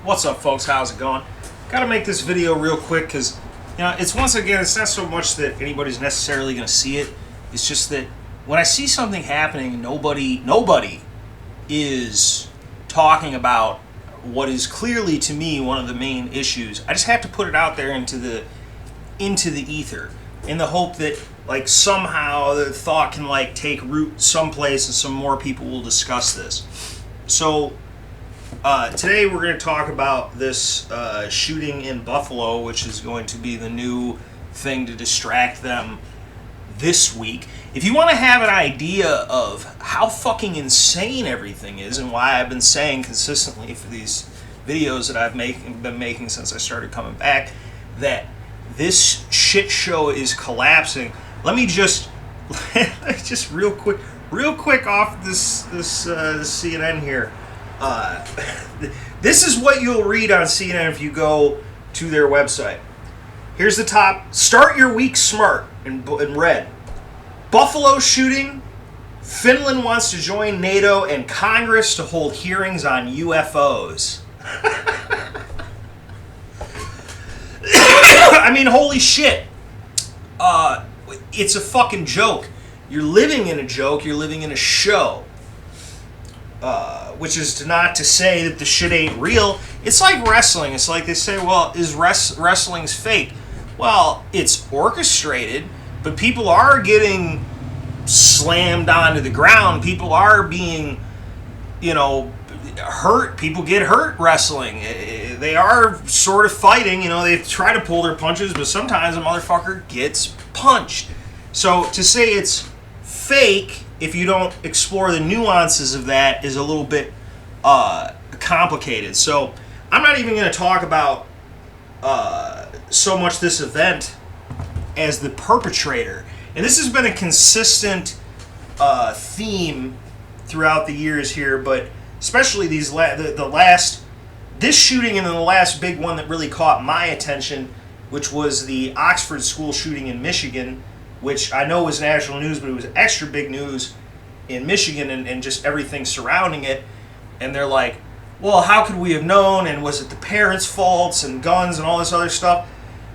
What's up, folks? How's it going? Gotta make this video real quick because, it's once again, it's not so much that anybody's necessarily gonna see it. It's just that when I see something happening, nobody is talking about what is clearly to me one of the main issues. I just have to put it out there into the ether in the hope that somehow the thought can take root someplace and some more people will discuss this. So today we're going to talk about this shooting in Buffalo, which is going to be the new thing to distract them this week. If you want to have an idea of how fucking insane everything is and why I've been saying consistently for these videos that I've been making since I started coming back that this shit show is collapsing, let me just real quick off this CNN here. This is what you'll read on CNN if you go to their website. Here's the top. Start your week smart in red. Buffalo shooting. Finland wants to join NATO and Congress to hold hearings on UFOs. I mean, holy shit. It's a fucking joke. You're living in a joke. You're living in a show. Which is not to say that the shit ain't real. It's like wrestling. It's like they say, well, is wrestling's fake? Well, it's orchestrated, but people are getting slammed onto the ground. People are being, hurt. People get hurt wrestling. They are sort of fighting. They try to pull their punches, but sometimes a motherfucker gets punched. So to say it's fake, if you don't explore the nuances of that, is a little bit complicated. So I'm not even going to talk about so much this event as the perpetrator. And this has been a consistent theme throughout the years here, but especially this shooting and then the last big one that really caught my attention, which was the Oxford school shooting in Michigan, which I know was national news, but it was extra big news in Michigan and just everything surrounding it. And they're like, well, how could we have known? And was it the parents' faults and guns and all this other stuff?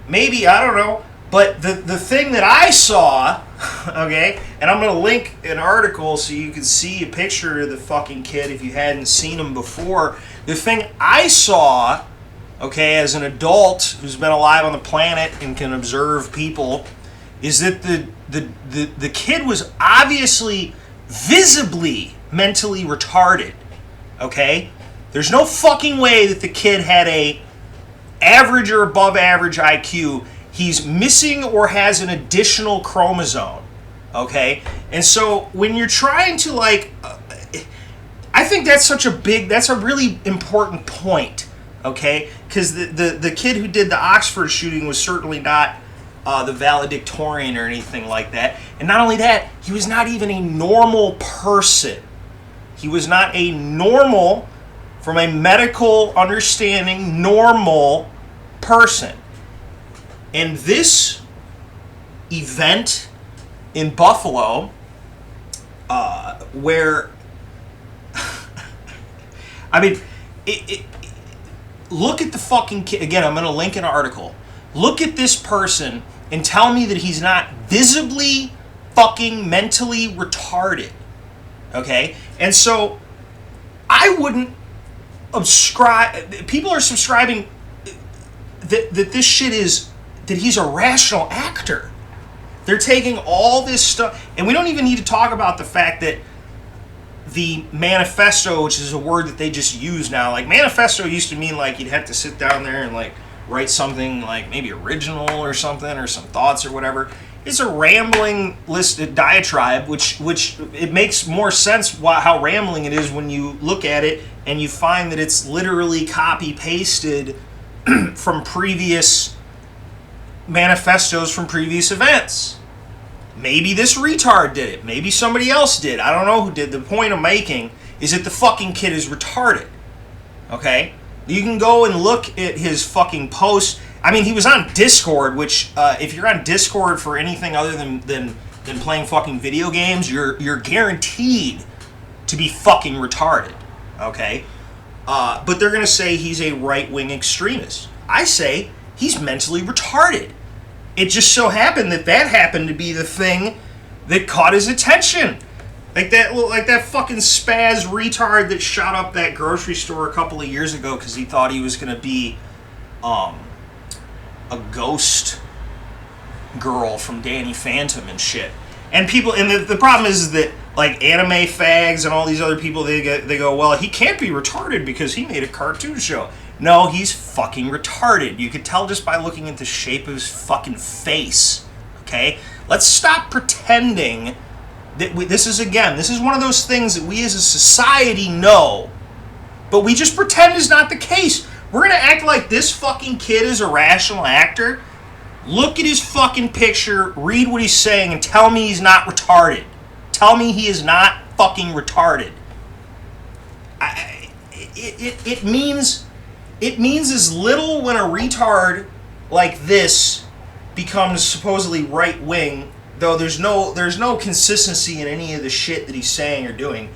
Maybe, I don't know. But the thing that I saw, okay, and I'm going to link an article so you can see a picture of the fucking kid if you hadn't seen him before. The thing I saw, okay, as an adult who's been alive on the planet and can observe people, is that the kid was obviously, visibly mentally retarded, okay? There's no fucking way that the kid had a average or above average IQ. He's missing or has an additional chromosome, okay? And so when you're trying to I think that's a really important point, okay? Because the kid who did the Oxford shooting was certainly not the valedictorian or anything like that. And not only that, he was not even a normal person. He was not a normal, from a medical understanding, normal person. And this event in Buffalo, where, I mean, look at the fucking kid. Again, I'm going to link an article. Look at this person and tell me that he's not visibly fucking mentally retarded. Okay? And so I wouldn't subscribe. People are subscribing that this shit is, that he's a rational actor. They're taking all this stuff, and we don't even need to talk about the fact that the manifesto, which is a word that they just use now, manifesto used to mean you'd have to sit down there and write something maybe original or something, or some thoughts or whatever. It's a rambling listed diatribe, which it makes more sense how rambling it is when you look at it and you find that it's literally copy pasted from previous manifestos from previous events. Maybe this retard did it. Maybe somebody else did. I don't know who did. The point I'm making is that the fucking kid is retarded. Okay? You can go and look at his fucking post. I mean, he was on Discord, which, if you're on Discord for anything other than playing fucking video games, you're guaranteed to be fucking retarded. Okay? But they're going to say he's a right-wing extremist. I say he's mentally retarded. It just so happened that happened to be the thing that caught his attention. Like that fucking spaz retard that shot up that grocery store a couple of years ago because he thought he was going to be a ghost girl from Danny Phantom and shit. And people, and the problem is that like anime fags and all these other people, they go, well, he can't be retarded because he made a cartoon show. No, he's fucking retarded. You could tell just by looking at the shape of his fucking face. Okay? Let's stop pretending that this is one of those things that we as a society know, but we just pretend is not the case. We're going to act like this fucking kid is a rational actor. Look at his fucking picture, read what he's saying, and tell me he's not retarded. Tell me he is not fucking retarded. It means as little when a retard like this becomes supposedly right-wing, though there's no consistency in any of the shit that he's saying or doing.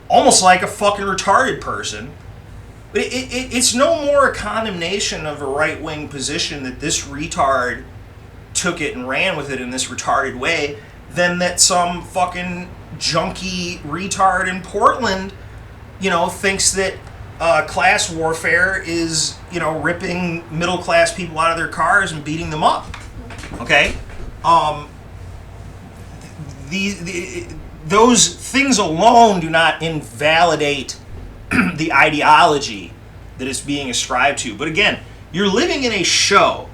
Almost like a fucking retarded person. But it's no more a condemnation of a right-wing position that this retard took it and ran with it in this retarded way than that some fucking junkie retard in Portland, thinks that class warfare is, ripping middle-class people out of their cars and beating them up. Okay? Those things alone do not invalidate the ideology that is being ascribed to. But again, you're living in a show.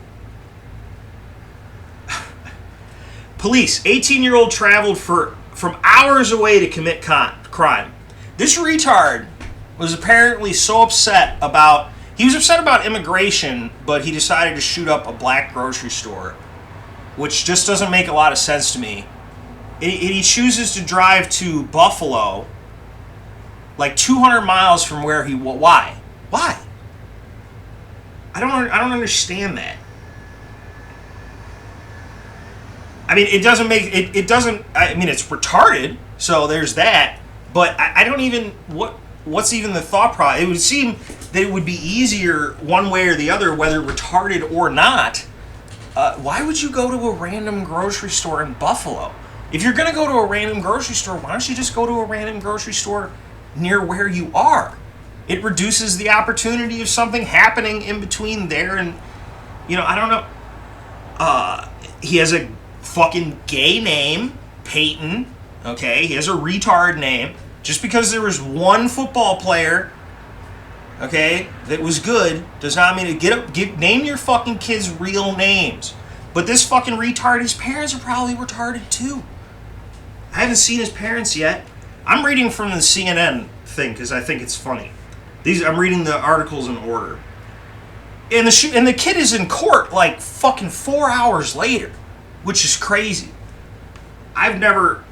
Police, 18-year-old traveled from hours away to commit crime. This retard was apparently so upset about... He was upset about immigration, but he decided to shoot up a black grocery store, which just doesn't make a lot of sense to me. He chooses to drive to Buffalo, like 200 miles from where he... Why? Why? I don't understand that. I mean, it doesn't make... It doesn't... I mean, it's retarded, so there's that. But I don't even... What's even the thought process? It would seem that it would be easier one way or the other, whether retarded or not. Why would you go to a random grocery store in Buffalo? If you're going to go to a random grocery store, why don't you just go to a random grocery store near where you are? It reduces the opportunity of something happening in between there and... I don't know. He has a fucking gay name, Peyton. Okay? He has a retard name. Just because there was one football player, okay, that was good, does not mean to name your fucking kids real names. But this fucking retard, his parents are probably retarded too. I haven't seen his parents yet. I'm reading from the CNN thing because I think it's funny. I'm reading the articles in order. And the kid is in court like fucking 4 hours later, which is crazy. I've never...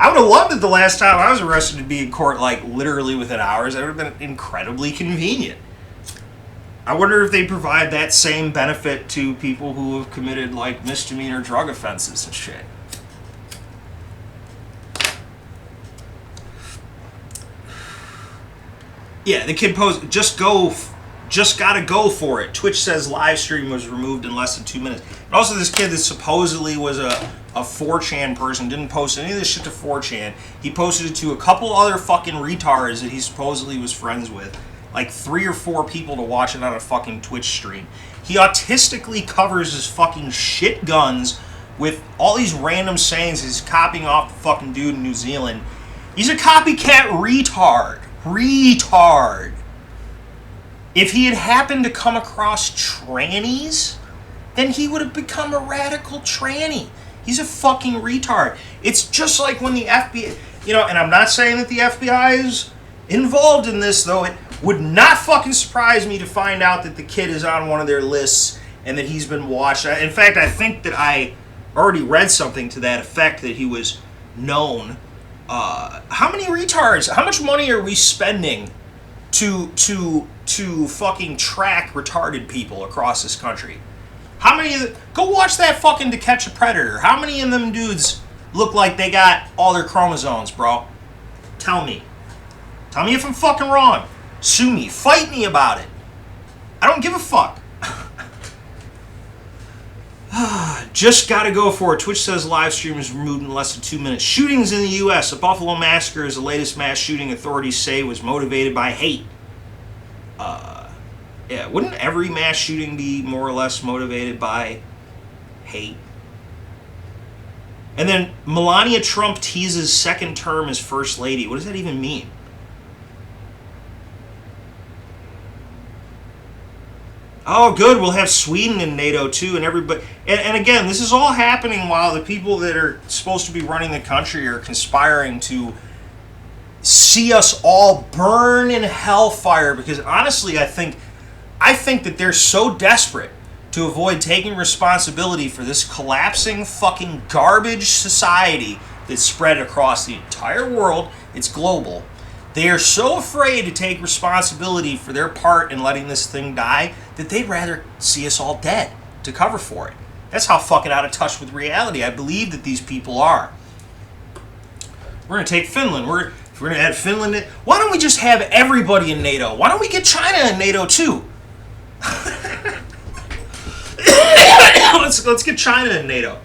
I would have loved it the last time I was arrested to be in court, like, literally within hours. That would have been incredibly convenient. I wonder if they provide that same benefit to people who have committed, like, misdemeanor drug offenses and shit. Yeah, the kid posed, just gotta go for it. Twitch says live stream was removed in less than 2 minutes. And also this kid that supposedly was a 4chan person didn't post any of this shit to 4chan. He posted it to a couple other fucking retards that he supposedly was friends with. Like 3 or 4 people to watch it on a fucking Twitch stream. He autistically covers his fucking shit guns with all these random sayings. He's copying off the fucking dude in New Zealand. He's a copycat retard. Retard. If he had happened to come across trannies, then he would have become a radical tranny. He's a fucking retard. It's just like when the FBI... and I'm not saying that the FBI is involved in this, though. It would not fucking surprise me to find out that the kid is on one of their lists and that he's been watched. In fact, I think that I already read something to that effect, that he was known. How many retards? How much money are we spending to fucking track retarded people across this country? How many of the... Go watch that fucking To Catch a Predator. How many of them dudes look like they got all their chromosomes, bro? Tell me. Tell me if I'm fucking wrong. Sue me. Fight me about it. I don't give a fuck. Just gotta go for it. Twitch says live stream is removed in less than 2 minutes. Shootings in the U.S. A Buffalo massacre is the latest mass shooting authorities say was motivated by hate. Yeah, wouldn't every mass shooting be more or less motivated by hate? And then Melania Trump teases second term as first lady. What does that even mean? Oh, good. We'll have Sweden in NATO too, and everybody. And again, this is all happening while the people that are supposed to be running the country are conspiring to see us all burn in hellfire. Because honestly, I think that they're so desperate to avoid taking responsibility for this collapsing fucking garbage society that's spread across the entire world. It's global. They are so afraid to take responsibility for their part in letting this thing die that they'd rather see us all dead to cover for it. That's how fucking out of touch with reality I believe that these people are. We're going to take Finland. We're going to add Finland in. Why don't we just have everybody in NATO? Why don't we get China in NATO too? Let's get China in NATO.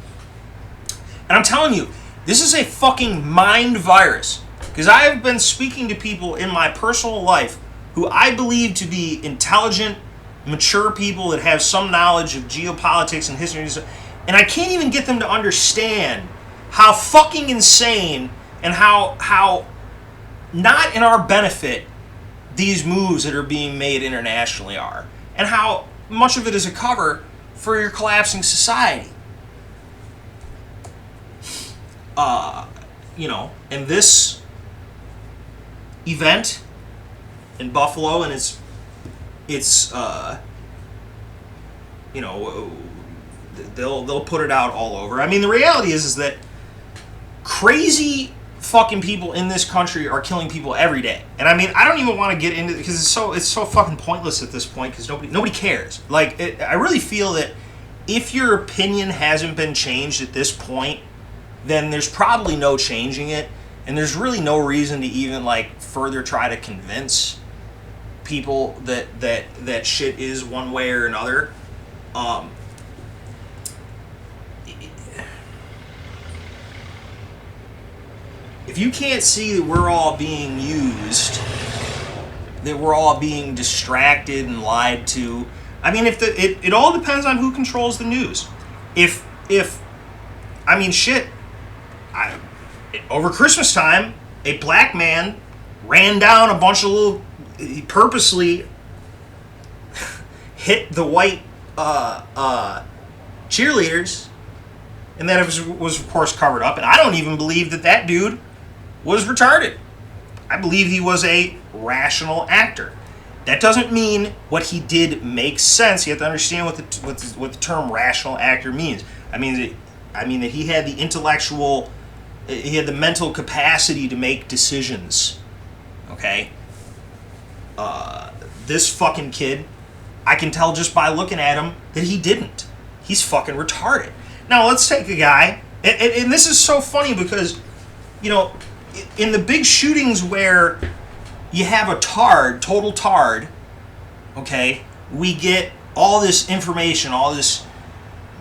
And I'm telling you, this is a fucking mind virus. Because I have been speaking to people in my personal life who I believe to be intelligent, mature people that have some knowledge of geopolitics and history, and I can't even get them to understand how fucking insane and how not in our benefit these moves that are being made internationally are, and how much of it is a cover for your collapsing society. And this event in Buffalo, and they'll put it out all over. I mean, the reality is that crazy fucking people in this country are killing people every day. And I mean, I don't even want to get into it because it's so fucking pointless at this point because nobody cares. Like, I really feel that if your opinion hasn't been changed at this point, then there's probably no changing it. And there's really no reason to even like further try to convince people that shit is one way or another. If you can't see that we're all being used, that we're all being distracted and lied to, I mean, it all depends on who controls the news. Over Christmas time, a black man ran down a bunch of he purposely hit the white cheerleaders, and that was of course covered up. And I don't even believe that dude was retarded. I believe he was a rational actor. That doesn't mean what he did makes sense. You have to understand what the term rational actor means. I mean that he had the intellectual. He had the mental capacity to make decisions. Okay? This fucking kid, I can tell just by looking at him that he didn't. He's fucking retarded. Now, let's take a guy, and this is so funny because, in the big shootings where you have a total tard, okay, we get all this information, all this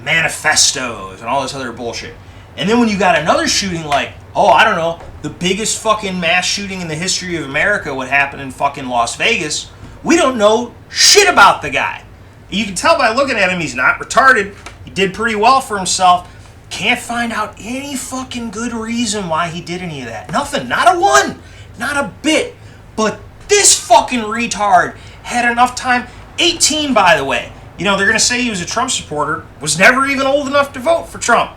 manifestos, and all this other bullshit. And then when you got another shooting like, the biggest fucking mass shooting in the history of America would happen in fucking Las Vegas, we don't know shit about the guy. You can tell by looking at him, he's not retarded. He did pretty well for himself. Can't find out any fucking good reason why he did any of that. Nothing. Not a one. Not a bit. But this fucking retard had enough time. 18, by the way. They're going to say he was a Trump supporter. Was never even old enough to vote for Trump.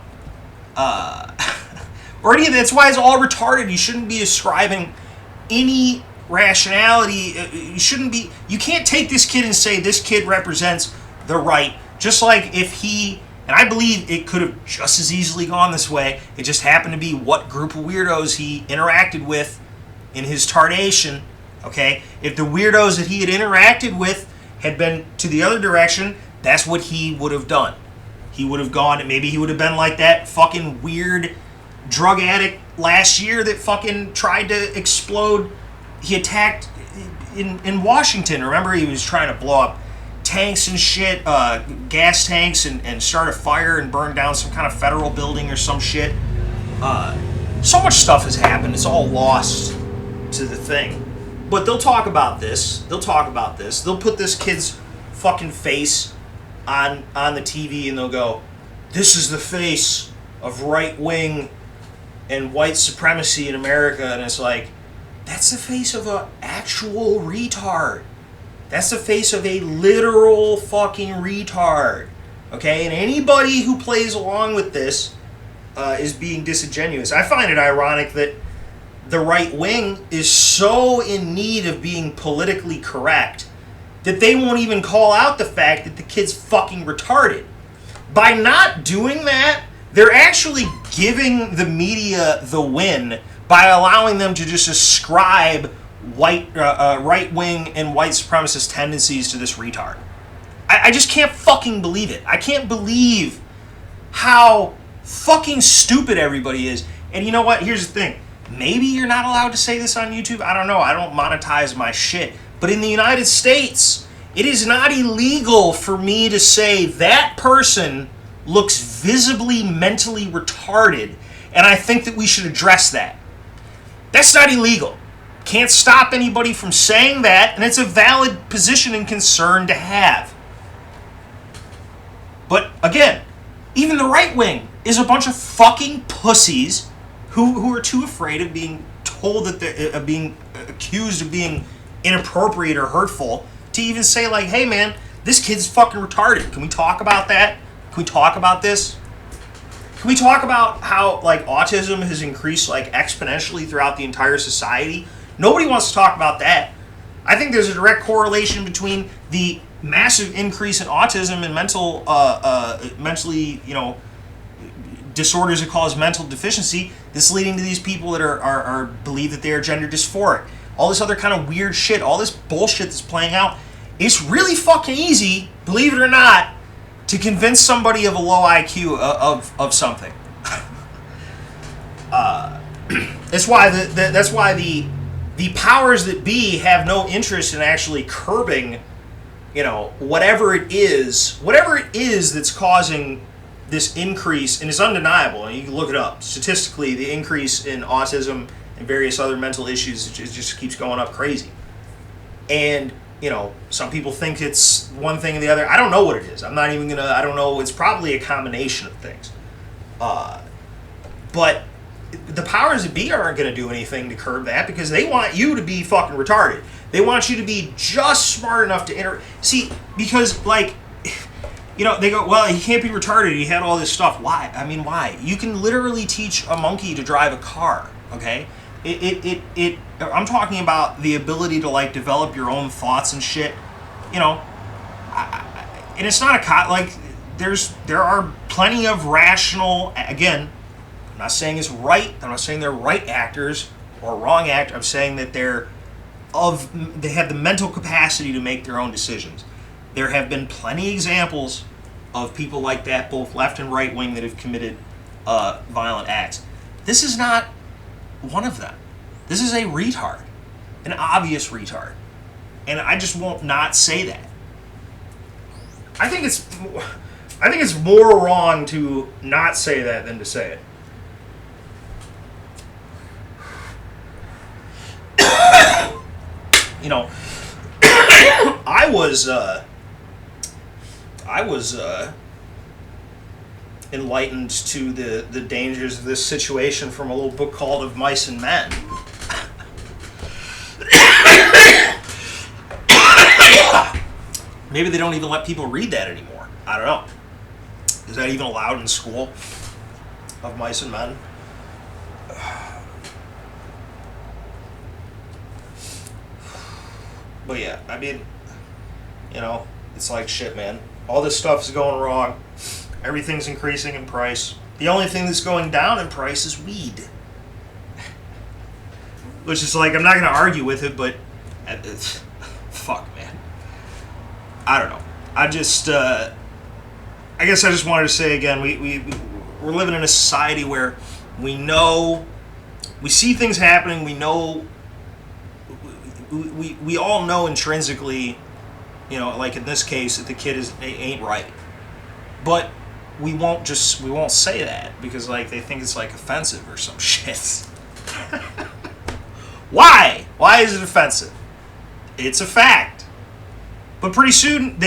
That's why it's all retarded. You shouldn't be ascribing any rationality. You can't take this kid and say this kid represents the right. Just like if and I believe it could have just as easily gone this way. It just happened to be what group of weirdos he interacted with in his tardation. Okay? If the weirdos that he had interacted with had been to the other direction, that's what he would have done. He would have gone, and maybe he would have been like that fucking weird drug addict last year that fucking tried to explode. He attacked in Washington. Remember, he was trying to blow up tanks and shit, gas tanks, and start a fire and burn down some kind of federal building or some shit. So much stuff has happened. It's all lost to the thing. But they'll talk about this. They'll put this kid's fucking face on the TV and they'll go, "This is the face of right wing and white supremacy in America." And it's like, that's the face of an actual retard. That's the face of a literal fucking retard. Okay? And anybody who plays along with this is being disingenuous. I find it ironic that the right wing is so in need of being politically correct that they won't even call out the fact that the kid's fucking retarded. By not doing that, they're actually giving the media the win by allowing them to just ascribe right-wing and white supremacist tendencies to this retard. I just can't fucking believe it. I can't believe how fucking stupid everybody is. And you know what? Here's the thing. Maybe you're not allowed to say this on YouTube. I don't know. I don't monetize my shit. But in the United States, it is not illegal for me to say that person looks visibly mentally retarded, and I think that we should address that. That's not illegal. Can't stop anybody from saying that, and it's a valid position and concern to have. But again, even the right wing is a bunch of fucking pussies who are too afraid of being told that they're being accused of being inappropriate or hurtful to even say, like, "Hey man, this kid's fucking retarded. Can we talk about that? Can we talk about this? Can we talk about how, like, autism has increased, like, exponentially throughout the entire society?" Nobody wants to talk about that. I think there's a direct correlation between the massive increase in autism and mentally, disorders that cause mental deficiency that's leading to these people that are believe that they are gender dysphoric. All this other kind of weird shit, all this bullshit that's playing out. It's really fucking easy, believe it or not, to convince somebody of a low IQ of something. That's why the powers that be have no interest in actually curbing, whatever it is that's causing this increase, and it's undeniable, and you can look it up. Statistically, the increase in autism and various other mental issues just keeps going up crazy. And, some people think it's one thing or the other. I don't know what it is. I don't know. It's probably a combination of things. But the powers that be aren't going to do anything to curb that because they want you to be fucking retarded. They want you to be just smart enough to see, because, like, they go, "Well, he can't be retarded. He had all this stuff." Why? I mean, why? You can literally teach a monkey to drive a car, okay? I'm talking about the ability to, like, develop your own thoughts and shit, and it's not there are plenty of rational, again, I'm not saying it's right, I'm not saying they're right actors or wrong actors, I'm saying that they have the mental capacity to make their own decisions. There have been plenty of examples of people like that, both left and right wing, that have committed violent acts. This is not one of them. This is a retard, an obvious retard, and I just won't not say that. I think it's more wrong to not say that than to say it. I was enlightened to the dangers of this situation from a little book called Of Mice and Men. Maybe they don't even let people read that anymore. I don't know. Is that even allowed in school? Of Mice and Men? But yeah, I mean, it's like shit, man. All this stuff is going wrong. Everything's increasing in price. The only thing that's going down in price is weed. Which is like, I'm not going to argue with it, but fuck, man. I don't know. I guess I just wanted to say again, we're living in a society where We know, we see things happening. We know, we all know intrinsically, you know, like in this case, that the kid ain't right. But we won't say that because like they think it's like offensive or some shit. Why? Why is it offensive? It's a fact. But pretty soon,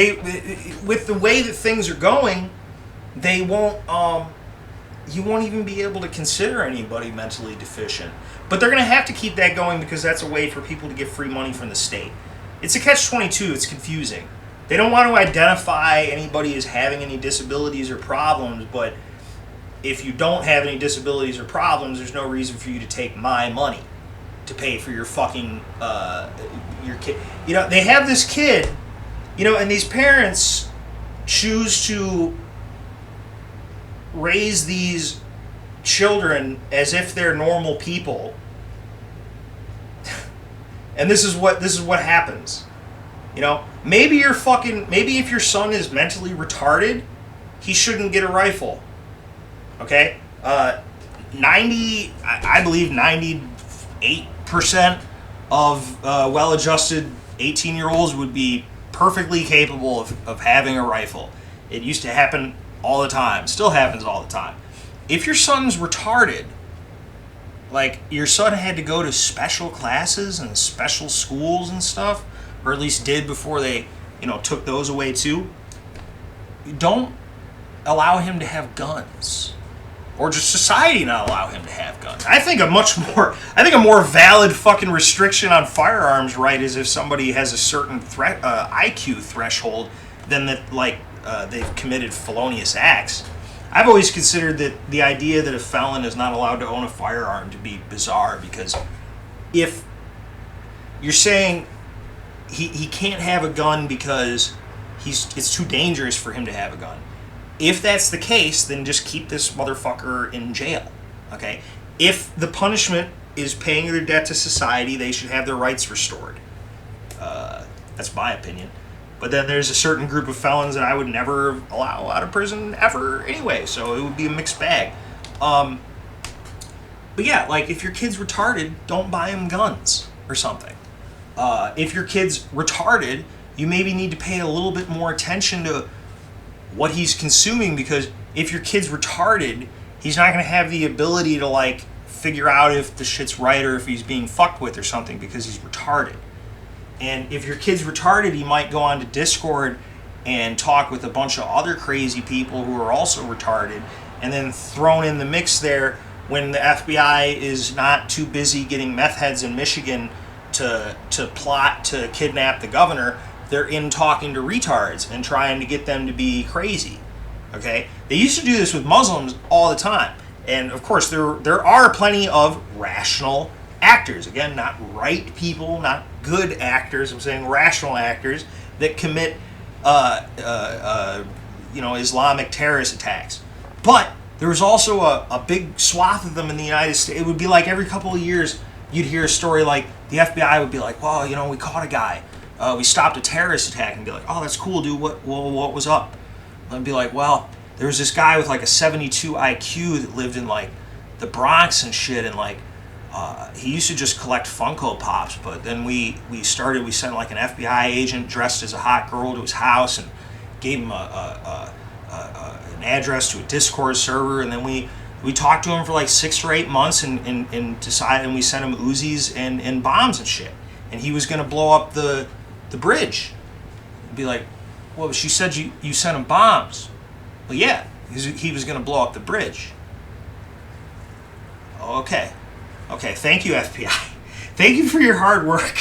with the way that things are going, they won't. You won't even be able to consider anybody mentally deficient. But they're going to have to keep that going because that's a way for people to get free money from the state. It's a catch-22. It's confusing. They don't want to identify anybody as having any disabilities or problems, but if you don't have any disabilities or problems, there's no reason for you to take my money to pay for your fucking your kid. You know, they have this kid, you know, and these parents choose to raise these children as if they're normal people. And this is what happens. You know, maybe if your son is mentally retarded, he shouldn't get a rifle. Okay? I believe 98% of well-adjusted 18-year-olds would be perfectly capable of having a rifle. It used to happen all the time. Still happens all the time. If your son's retarded, like your son had to go to special classes and special schools and stuff, or at least did before they, you know, took those away too, don't allow him to have guns. Or just society not allow him to have guns. I think a more valid fucking restriction on firearms right is if somebody has a certain IQ threshold, then that like they've committed felonious acts. I've always considered that the idea that a felon is not allowed to own a firearm to be bizarre, because if you're saying he can't have a gun because it's too dangerous for him to have a gun. If that's the case, then just keep this motherfucker in jail, okay? If the punishment is paying their debt to society, they should have their rights restored. That's my opinion. But then there's a certain group of felons that I would never allow out of prison ever anyway, so it would be a mixed bag. But yeah, like if your kid's retarded, don't buy him guns or something. If your kid's retarded, you maybe need to pay a little bit more attention to what he's consuming, because if your kid's retarded, he's not going to have the ability to like figure out if the shit's right or if he's being fucked with or something because he's retarded. And if your kid's retarded, he might go on to Discord and talk with a bunch of other crazy people who are also retarded, and then thrown in the mix there when the FBI is not too busy getting meth heads in Michigan to plot to kidnap the governor. They're in talking to retards and trying to get them to be crazy. Okay? They used to do this with Muslims all the time. And of course, there are plenty of rational actors. Again, not right people, not good actors. I'm saying rational actors that commit, Islamic terrorist attacks. But there was also a big swath of them in the United States. It would be like every couple of years, you'd hear a story like the FBI would be like, well, you know, we caught a guy. We stopped a terrorist attack, and be like, oh, that's cool, dude. What was up? And be like, well, there was this guy with like a 72 IQ that lived in like the Bronx and shit, and like he used to just collect Funko Pops. But then we sent like an FBI agent dressed as a hot girl to his house and gave him an address to a Discord server, and then we talked to him for like 6 or 8 months and decided, and we sent him Uzis and bombs and shit, and he was gonna blow up the bridge. Be like, well, she said you sent him bombs. Well, yeah, he was going to blow up the bridge. Okay, thank you, FBI. Thank you for your hard work.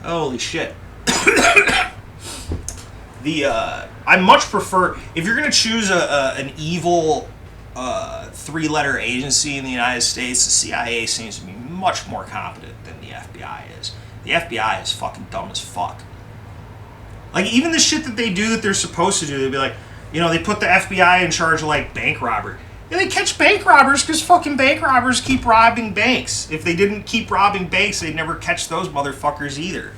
Holy shit. I much prefer, if you're going to choose an evil 3-letter agency in the United States, the CIA seems to be much more competent than the FBI is. The FBI is fucking dumb as fuck. Like, even the shit that they do that they're supposed to do, they'd be like, you know, they put the FBI in charge of, like, bank robbery. And they catch bank robbers because fucking bank robbers keep robbing banks. If they didn't keep robbing banks, they'd never catch those motherfuckers either.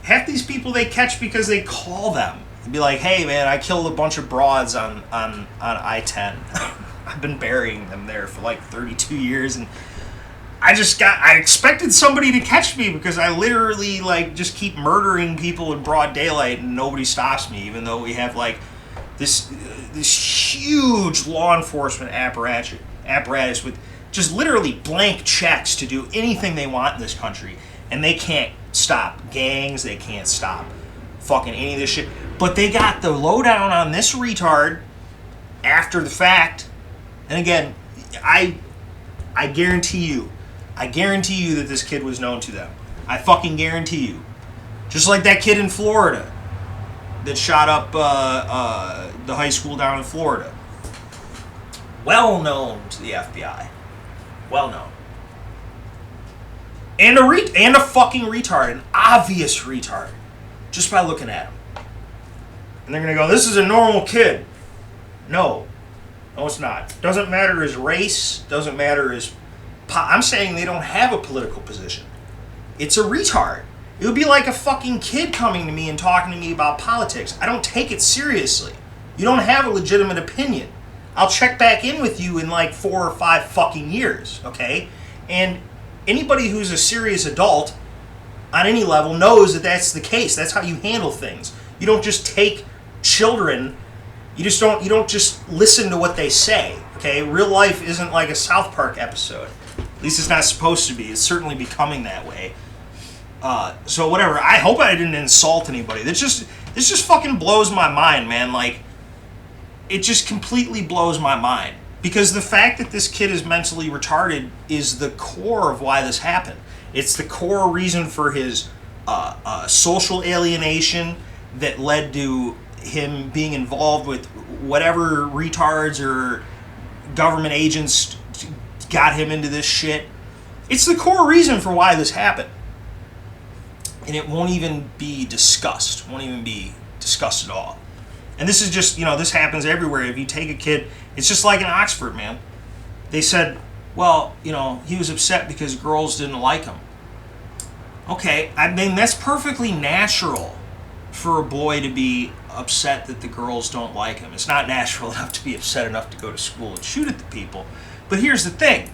Half these people they catch because they call them. They'd be like, hey, man, I killed a bunch of broads on I-10. I've been burying them there for like 32 years, and I expected somebody to catch me because I literally like just keep murdering people in broad daylight and nobody stops me, even though we have like this huge law enforcement apparatus with just literally blank checks to do anything they want in this country, and they can't stop gangs, they can't stop fucking any of this shit. But they got the lowdown on this retard after the fact, and again, I guarantee you that this kid was known to them. I fucking guarantee you. Just like that kid in Florida that shot up the high school down in Florida. Well known to the FBI. Well known. And a fucking retard. An obvious retard. Just by looking at him. And they're going to go, this is a normal kid. No. No, it's not. Doesn't matter his race. Doesn't matter his... I'm saying they don't have a political position. It's a retard. It would be like a fucking kid coming to me and talking to me about politics. I don't take it seriously. You don't have a legitimate opinion. I'll check back in with you in like 4 or 5 fucking years, okay? And anybody who's a serious adult on any level knows that that's the case. That's how you handle things. You don't just take children, you don't just listen to what they say, okay? Real life isn't like a South Park episode. At least it's not supposed to be. It's certainly becoming that way. So whatever. I hope I didn't insult anybody. This just fucking blows my mind, man. Like, it just completely blows my mind. Because the fact that this kid is mentally retarded is the core of why this happened. It's the core reason for his social alienation that led to him being involved with whatever retards or government agents got him into this shit. It's the core reason for why this happened. And it won't even be discussed. Won't even be discussed at all. And this is just, this happens everywhere. If you take a kid, it's just like in Oxford, man. They said, well, he was upset because girls didn't like him. Okay, I mean, that's perfectly natural for a boy to be upset that the girls don't like him. It's not natural enough to be upset enough to go to school and shoot at the people. But here's the thing.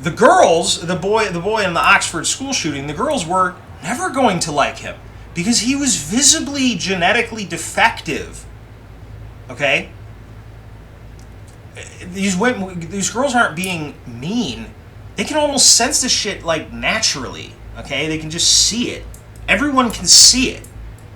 The girls, the boy in the Oxford school shooting, the girls were never going to like him because he was visibly genetically defective. Okay? These girls aren't being mean. They can almost sense this shit like naturally. Okay? They can just see it. Everyone can see it.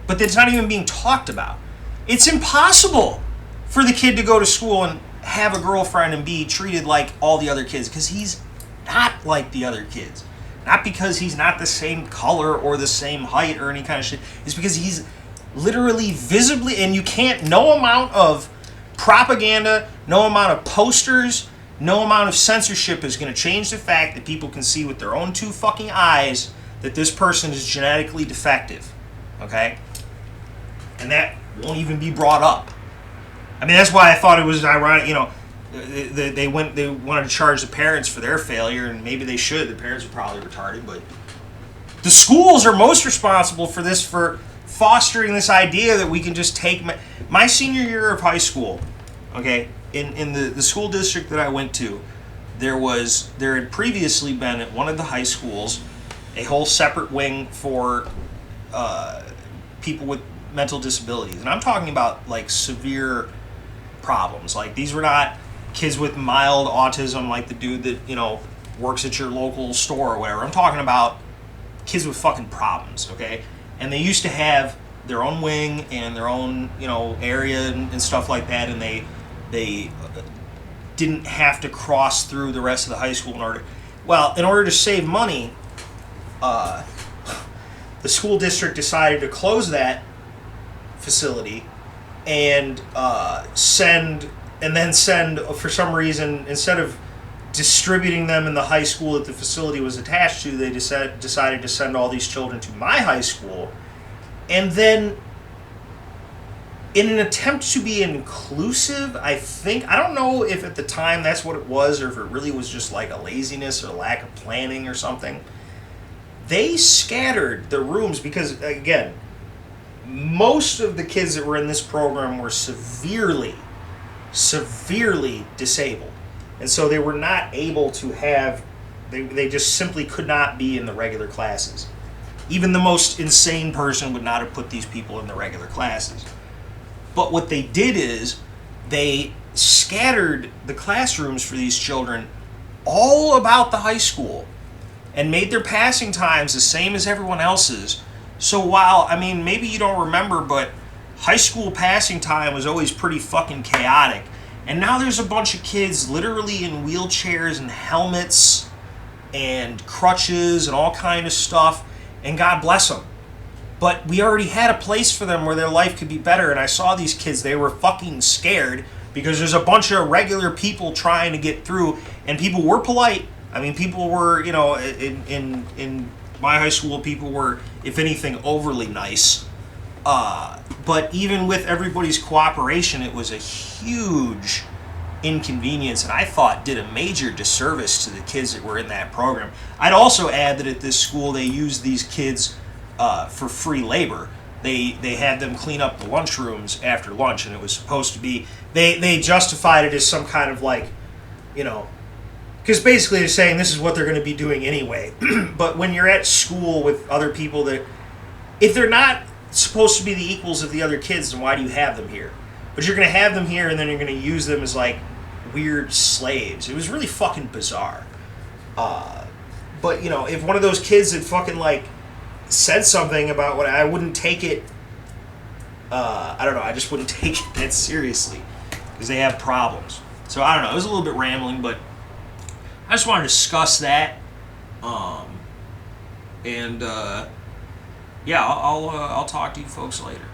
But it's not even being talked about. It's impossible for the kid to go to school and have a girlfriend and be treated like all the other kids because he's not like the other kids. Not because he's not the same color or the same height or any kind of shit. It's because he's literally visibly, and you can't, no amount of propaganda, no amount of posters, no amount of censorship is going to change the fact that people can see with their own 2 fucking eyes that this person is genetically defective. Okay? And that won't even be brought up. I mean, that's why I thought it was ironic, they wanted to charge the parents for their failure, and maybe they should. The parents are probably retarded, but the schools are most responsible for this, for fostering this idea that we can just take my senior year of high school. Okay, in the school district that I went to, there had previously been at one of the high schools a whole separate wing for people with mental disabilities, and I'm talking about like severe problems. Like, these were not kids with mild autism like the dude that works at your local store or whatever. I'm talking about kids with fucking problems. Okay, and they used to have their own wing and their own area and stuff like that, and they didn't have to cross through the rest of the high school in order to save money. The school district decided to close that facility and send for some reason, instead of distributing them in the high school that the facility was attached to, they decided to send all these children to my high school. And then, in an attempt to be inclusive, I don't know if at the time that's what it was, or if it really was just like a laziness or lack of planning or something. They scattered the rooms because, again, most of the kids that were in this program were severely disabled. And so they were not able to have, they just simply could not be in the regular classes. Even the most insane person would not have put these people in the regular classes. But what they did is they scattered the classrooms for these children all about the high school and made their passing times the same as everyone else's. So while, I mean, maybe you don't remember, but high school passing time was always pretty fucking chaotic. And now there's a bunch of kids literally in wheelchairs and helmets and crutches and all kind of stuff. And God bless them. But we already had a place for them where their life could be better. And I saw these kids, they were fucking scared because there's a bunch of regular people trying to get through. And people were polite. I mean, people were, you know, in my high school, people were, if anything, overly nice. But even with everybody's cooperation, it was a huge inconvenience, and I thought did a major disservice to the kids that were in that program. I'd also add that at this school, they used these kids for free labor. They had them clean up the lunchrooms after lunch, and it was supposed to be, they justified it as some kind of like, you know, because basically they're saying this is what they're going to be doing anyway. But when you're at school with other people that, if they're not supposed to be the equals of the other kids, then why do you have them here? But you're going to have them here and then you're going to use them as like weird slaves. It was really fucking bizarre. But you know, if one of those kids had fucking like said something about what, I wouldn't take it, I don't know, I just wouldn't take it that seriously because they have problems. So I don't know, it was a little bit rambling, but I just wanted to discuss that. Yeah, I'll talk to you folks later.